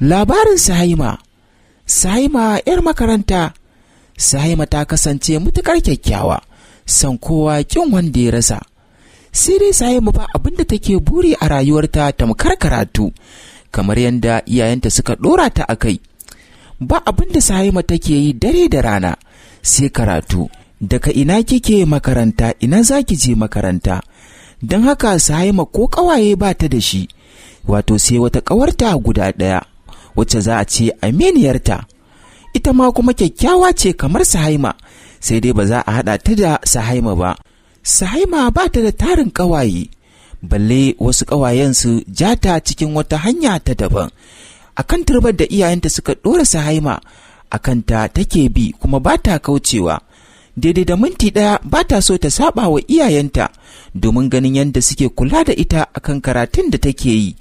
Labarin Sahima. Sahima 'yar makaranta. Sahima ta kasance matuƙar kyakkyawa, son kowa ƙin wanda ya rasa. Sai dai Sahima ba abin da take buri a rayuwarta tamkar karatu, kamar yadda iyayenta suka ɗora ta a kai. Ba abin da Sahima take yi dare da rana sai karatu. Daga ina kike makaranta, ina za ki je makaranta. Don haka Sahima ko ƙawaye ba ta da shi, wato sai wata ƙawarta guda ɗaya wacce za a ce aminiyarta. Ita ma kuma kyakkyawa ce kamar Sahima, sai dai ba za a haɗa ta da Sahima ba. Sahima ba ta da tarin ƙawaye, balle wasu ƙawayen su jata cikin wata hanya ta daban. Akan turbar da iyayenta suka ɗora Sahima, akan ta take bi kuma ba ta kaucewa. Daidai da minti ɗaya ba ta so ta saba wa iyayenta, domin ganin yadda suke kula da ita akan karatun da take yi.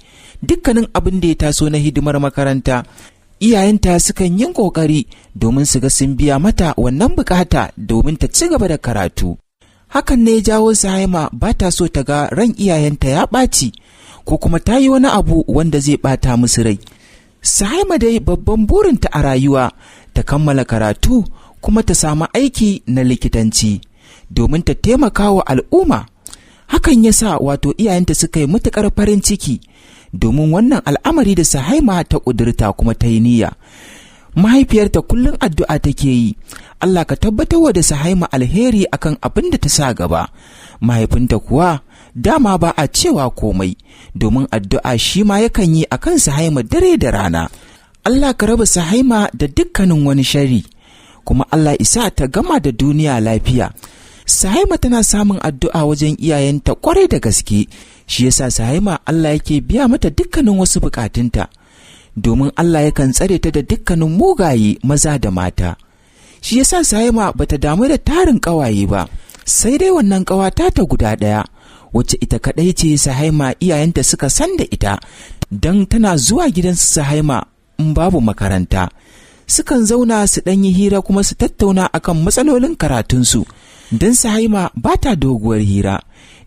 Dukkanin abin da ya taso na hidimar makaranta, iyayenta sukan yin ƙoƙari domin su ga sun biya mata wannan bukata domin ta ci gaba da karatu. Hakan ne ya jawo Sahima ba ta so ta ga ran iyayenta ya ɓaci, ko kuma ta yi wani abu wanda zai ɓata musu rai. Sahima dai babban burinta a rayuwa ta kammala karatu kuma ta samu aiki na likitanci domin ta taimaka wa al'umma. Hakan ya sa wato iyayenta suka yi matuƙar farin ciki domin wannan al'amari da Sahima ta ƙudurta kuma ta yi niyya. Mahaifiyarta kullum addu'a take yi, Allah ka tabbatar wa da Sahima alheri akan abin da ta sa gaba. Mahaifinta kuwa dama ba a cewa komai, domin addu'a shi ma yakan yi akan Sahima dare da rana. Allah ka raba Sahima da dukkanin wani shari, kuma Allah isa ta gama da duniya lafiya. Sahima tana samun addu'a wajen iyayenta kwarai da gaske, shi yasa Sahima Allah yake biya mata dukkanin wasu bukatunta, domin Allah yakan tsare ta da dukkanin mugaye maza da mata. Shi yasa Sahima bata damu da tarin ƙawaye ba, sai dai wannan ƙawata ta guda ɗaya, wacce ita kaɗai ce Sahima iyayenta suka san da ita, don tana zuwa gidansu Sahima in babu makaranta. Sukan zauna su ɗan yi hira kuma su tattauna akan matsalolin karatunsu, don Sahima ba ta doguwar hira,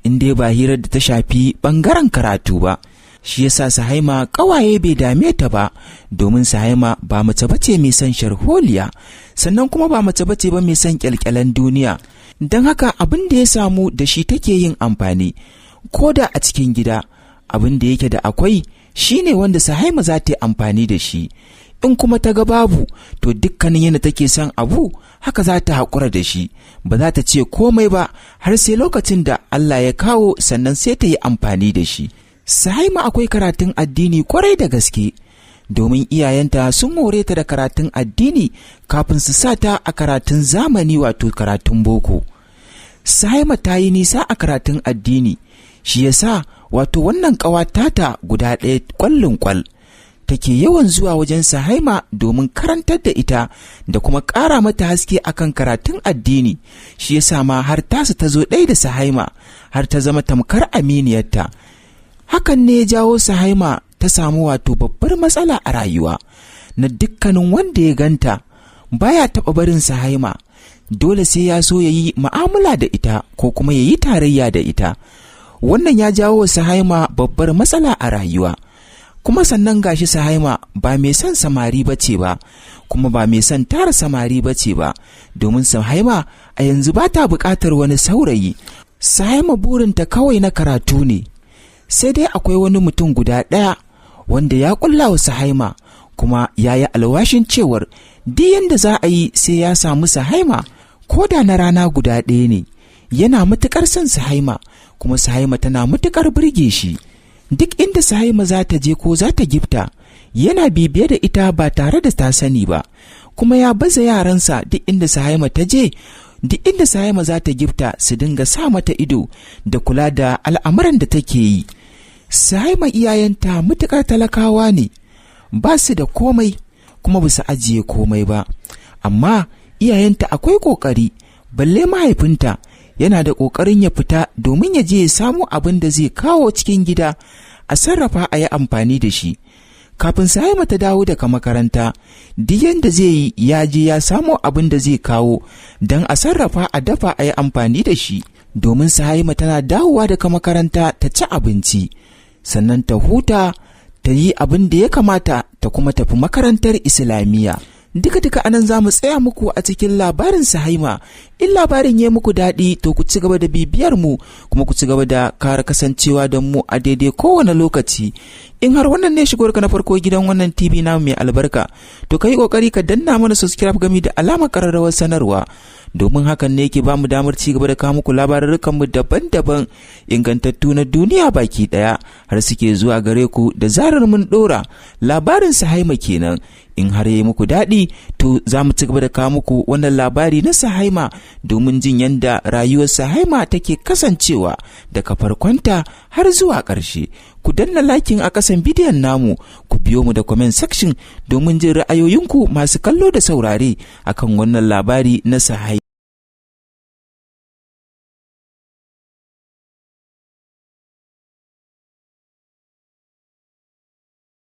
in dai ba hirar da ta shafi ɓangaren karatu ba. Shi yasa Sahima ƙawaye bai dame ta ba, domin Sahima ba mace bace mai son sharholiya, sannan kuma ba mace bace ba mai son ƙyalƙyalan duniya. Don haka abin da ya samu da shi take yin amfani, ko da a cikin gida abin da yake da akwai shine wanda Sahima za ta yi amfani da shi. In kuma ta ga babu, to dukkanin yadda take son abu haka za ta haƙura da shi, ba za ta ce komai ba har sai lokacin da Allah ya kawo, sannan sai ta yi amfani da shi. Sahima akwai karatun addini kwarai da gaske, domin iyayenta sun more ta da karatun addini kafin su sa ta a karatun zamani, wato karatun boko. Sahima ta yi nisa a karatun addini, shi yasa wato wannan ƙawata ta guda ɗaya ƙwallin ƙwal take yawan zuwa wajen Sahima domin karantar da ita da kuma ƙara mata haske akan karatun addini. Shi yasa ma har tasu ta zo ɗaya da Sahima, har ta zama tamkar aminiyarta. Hakan ne ya jawo Sahima ta samu wato babbar matsala a rayuwa, na dukkanin wanda ya ganta baya taɓa barin Sahima, dole sai ya so ya yi ma'amala da ita ko kuma ya yi tarayya da ita. Wannan ya jawo Sahima babbar matsala a rayuwa. Kuma sannan gashi Sahima ba mai son samari bace ba, kuma ba mai son tara samari bace ba, domin Sahima a yanzu ba ta buƙatar wani saurayi. Sahima burinta kawai na karatu ne. Sai dai akwai wani mutum guda ɗaya wanda ya ƙulla wa Sahima, kuma ya yi alwashin cewar duk yanda za a yi sai ya samu Sahima, ko da na rana guda ɗaya ne. Yana matuƙar son Sahima, kuma Sahima tana matuƙar burge shi. Duk inda Sahima za ta je ko za ta gifta, yana bibiye da ita ba tare da ta sani ba, kuma ya baza yaransa duk inda Sahima ta je, duk inda Sahima za ta gifta su dinga sa mata ido da kula da al'amuran da take yi. Sahima iyayenta matuƙar talakawa ne, ba su da komai kuma ba su ajiye komai ba, amma iyayenta akwai ƙoƙari, balle mahaifinta yana da ƙoƙarin ya fita domin ya je ya samu abin da zai kawo cikin gida a sarrafa a yi amfani da shi. Kafin Sahima ta dawo daga makaranta, duk yanda zai yi ya je ya samu abin da zai kawo don a sarrafa a dafa a yi amfani da shi, domin Sahima tana dawowa daga makaranta ta ci abinci, sannan ta huta ta yi abin da ya kamata ta kuma tafi makarantar islamiyya. Duka anan za mu tsaya muku a cikin labarin Suhaima. In labarin ya muku daɗi to ku ci gaba da bibiyar mu kuma ku ci gaba da kara kasancewa da mu a daidai kowane lokaci. In har wannan ne shigowar ka na farko gidan wannan TV na mai albarka, to kai kokari ka danna mana subscribe gami da alamar kararrawar sanarwa. Domin hakan ne yake bamu damar ci gaba da kawo muku labarurrukan mu daban-daban ingantattu na duniya baki daya har suke zuwa gare ku da zarar mun dora. Labarin Suhaima kenan. In har yayi muku daɗi to za mu ci gaba da kawo muku wannan labari na Suhaima domin jin yadda rayuwar Suhaima take kasancewa daga farkonta har zuwa ƙarshe. Ku danna lakin a ƙasan bidiyon namu, ku biyo mu da comment section domin jin ra'ayoyinku masu kallo da saurare akan wannan labari na Suhaima.